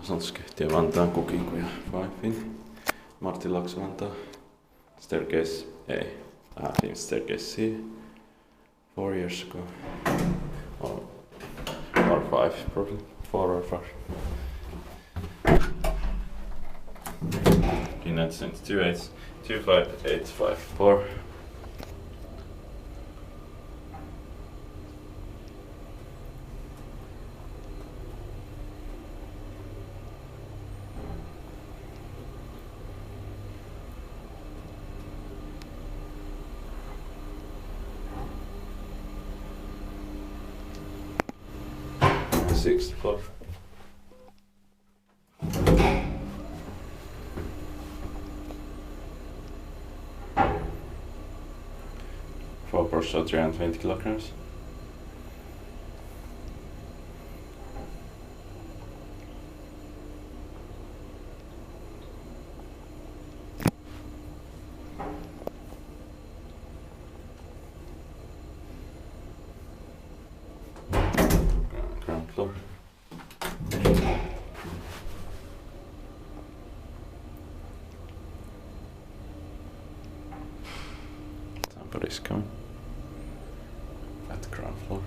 Asuntoskeittiö Vantaan Kukinkuja 5 Martinlaakso Vantaa. Staircase A. I think staircase C. 4 years ago. Or 5 probably. 4 or 5. In that sense, 25854. Sixth floor. Four person 320 kilograms. Ground floor. Somebody's coming at the ground floor.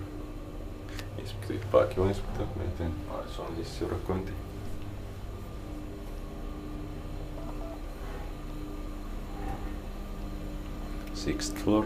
Inspektör Paakki on inspektör. Mietin, se on hissiurakointi. Sixth floor.